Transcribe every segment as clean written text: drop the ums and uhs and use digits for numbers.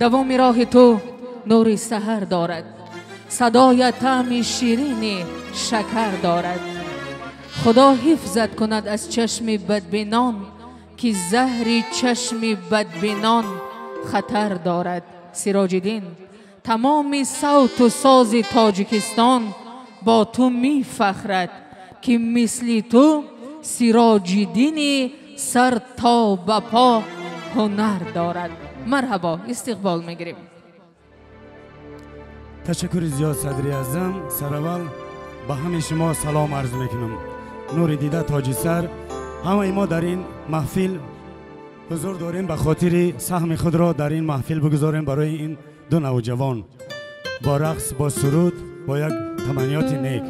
دوام راه تو نور سحر دارد، صدای طعم شیرین شکر دارد. خدا حفظت کند از چشم بدبینان، که زهر چشم بدبینان خطر دارد. سراج الدین: تمام صوت و ساز تاجیکستان با تو می فخرد، که مثل تو سراج الدین سر تا به پا هنر دارد. مرحبا، استقبال میگیریم. تشکر زیاد صدر اعظم. سرول به همه شما سلام عرض میکنم. نور دیده تاج سر. همه ما در این محفل حضور داریم به خاطر سهم خود را در این محفل بگذاریم برای این دو نوجوان، با رقص، با سرود، با یک تمنیات نیک.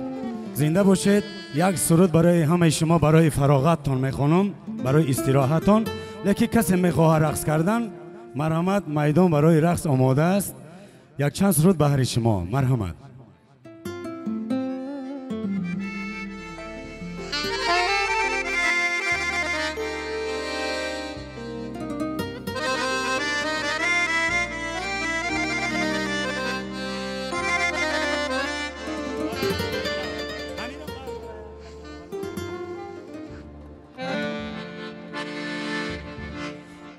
زنده باشید. یک سرود برای همه شما برای فراغتتان میخوانم، برای استراحتتان. لیکن کسی میخواه رقص کردن، مرحمت، میدان برای رقص آماده است. یک چند سرود به هر شما. مرحمت.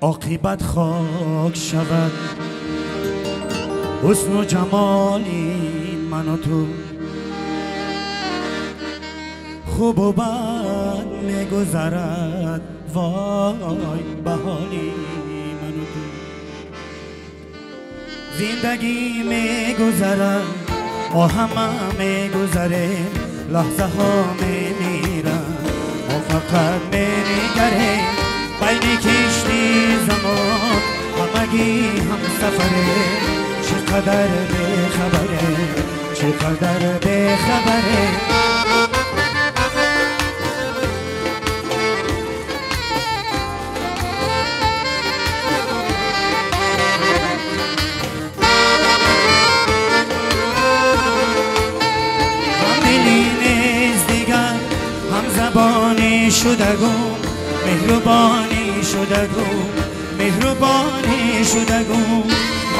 عاقبت خاک شود حسن و جمالی من و تو، خوب و بد میگذرد وای به حالی من و تو. زندگی میگذرد ما همه میگذریم، لحظه ها میمیرن ما فقط میگریم. بین کشتی زمان همگی هم سفره، چقدر بخبره، چقدر بخبره. هم دلی نیز دیگر، هم زبانی شدگم، مهربانی شدگم، مهربانی شدگم.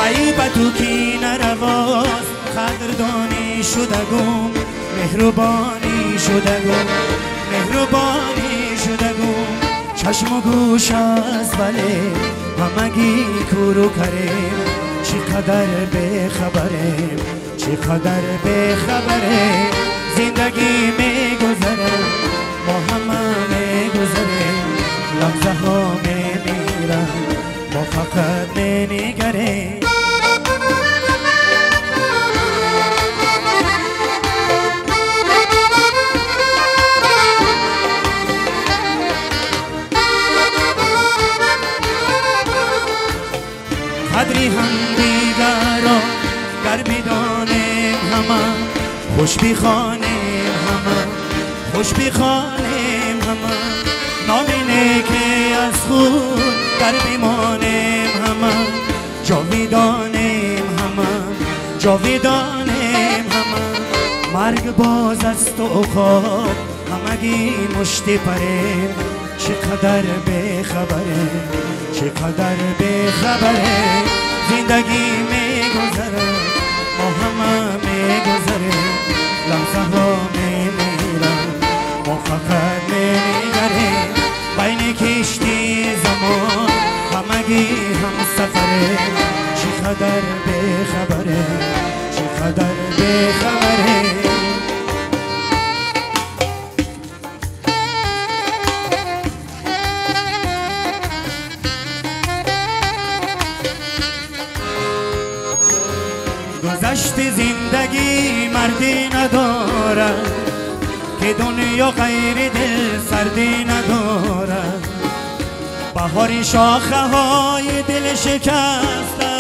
غیبت و کی نرواست، قدردانی شدگم، مهربانی شدگم، مهربانی شدگم. چشم و گوش است ولی همگی کورو کریم، چقدر بخبریم، چقدر بخبریم. زندگی میگذره ما همه میگذریم، لحظه ها میمیرن ما فقط میگریم. قدری هم دیگر را گر بدانیم همه، خوش بخوانیم همه، خوش بخوانیم همه. نامینه که از خود در بیمانیم همه، جاویدانیم همه، جاویدانیم همه. مرگ باز است و خواب همگی مشتی پریم، چقدر بخبریم، چقدر بخبریم. زندگی میگذره ما همه میگذریم، لحظه ها میمیرن ما فقط میگریم. بین کشتی زمان همگی هم سفره، چقدر بخبره، چقدر بخبره. گذشت زندگی مردی ندارد، که دنیا غیر دل سردی ندارد. بهار شاخه های دل شکسته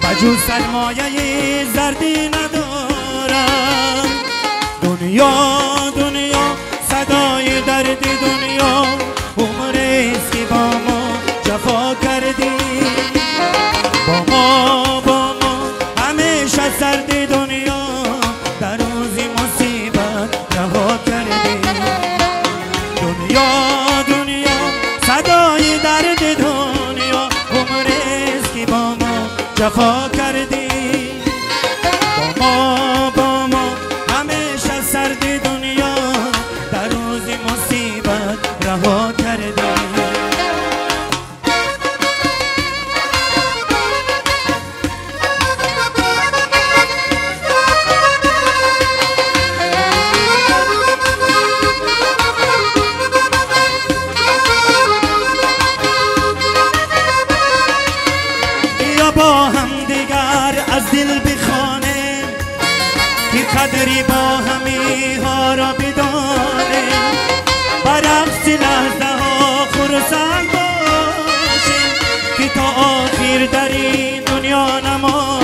بجز سرمایه زردی ندارد. دنیا دنیا صدای درد دنیا، عمریست که با ما جفا کردی. با ما همیشه سرد دنیا، در روز مصیبت رها کردی. دنیا دنیا صدای درد دنیا، عمریست که با ما جفا کردی با ما همیشه سرد دنیا در روز مصیبت رها کردی با هم دیگر از دل بخوانه که قدری با همی ها را بدانه برعکس لحظه ها خرسند باشه که تا آخر در این دنیا نمانه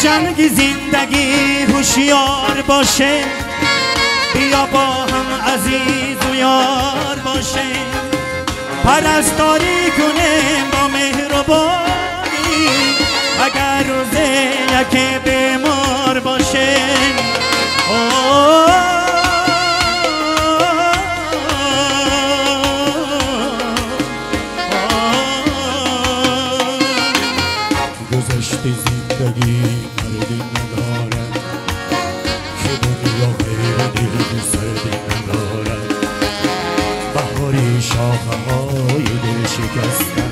جنگ زندگی هوشیار باشه بیا با هم عزیز و یار باشه پرستاری کنیم با مهربانی اگر روزه یکی بیمار باشه گذشت زندگی مردی ندارد که دنیا غیر دل سردی ندارد بهاری شاخه های دل شکستن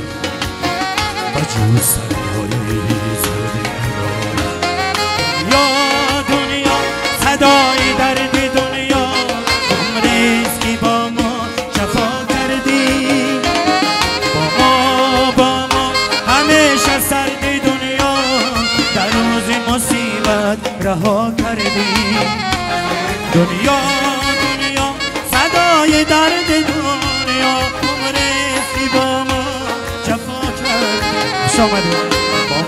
و جو سرهای سردی ندارد یا دنیا صدای درد دنیا عمریست که با ما جفا کردی با ما همیشه سرد دنیا در روز مصیبت رها کردی دنیا صدای درد دنیا عمریست با ما جفا کردی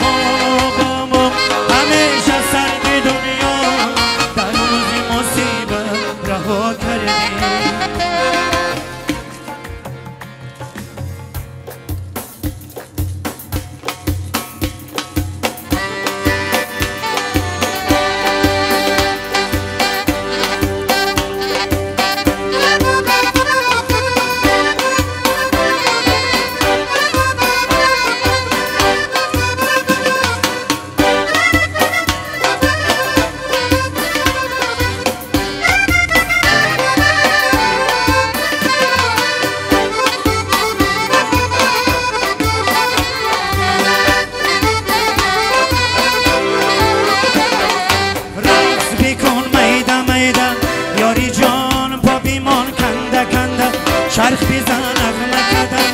با ما همیشه سرد دنیا در روز مصیبت رها کردی چرخ بزن نغمه کدم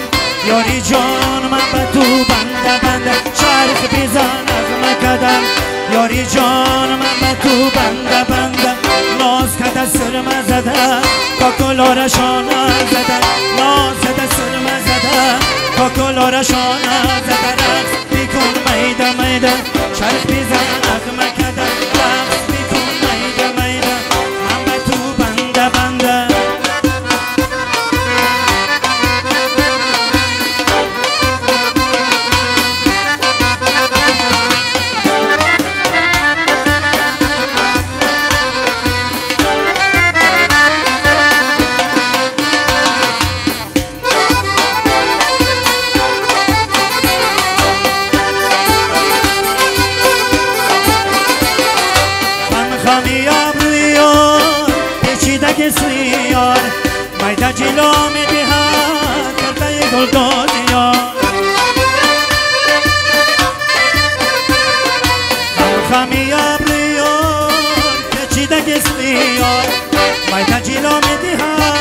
یاری جان من به تو بنده چرخ بزن نغمه کدم یاری جان من به تو بنده ناز کده سرمه زده کاکلارشانه زده ناز کده سرمه زده کاکلارشانه زده رقص بیکن میده چرخ بزن نغمه کدم رقص بیکن میده من به تو بنده یار میده جلو میدهد کرده گلدان یار خمی ابریار کچیده گسلی یار میده جلو میدهد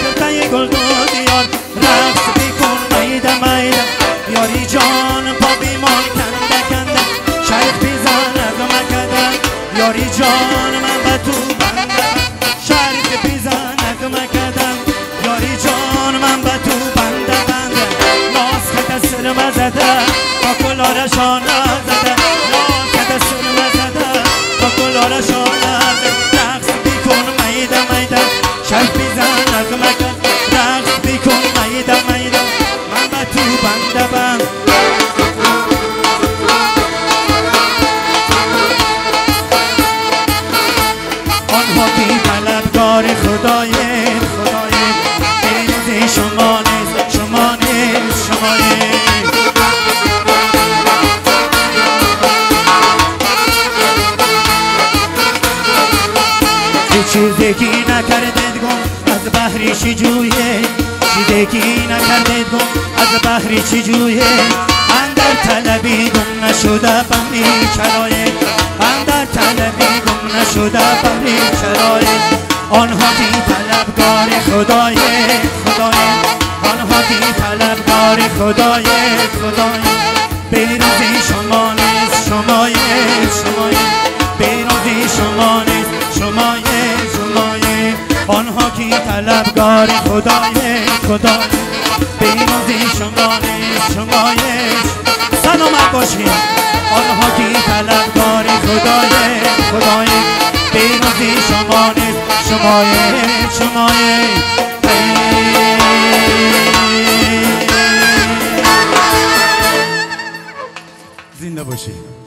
کرده گلدان یار رقص بیکن میده یاری جان پا بیمان کنده شیخ بیزن نغمه کده یاری جان من به تو بنده شریف بیزن نغمه کدم یاری جان من به تو بنده ناز کده سرمه زده کاکلارشانه زده ناز کده سرمه زده کاکلارشانه زده رقص بیکن میده شریف بیزن نغمه کدم رقص بیکن میده من به تو بنده زندگی نکرده گم از بحری چی جویه اندر طلبی گم نشده بحری چرایه اندر طلبی گم نشده بحری چرایه آنها بی طلبگار خدای آنها بی طلبگار خدای بیروزی شما نیست شمایه بیروزی شما نیست شمایه آنها کی طلبگار خدای بیروزی شما نیست شمایه سلامت باشید آنها کی طلبگار خدای بیروزی شما نیست شمایه زنده باشید.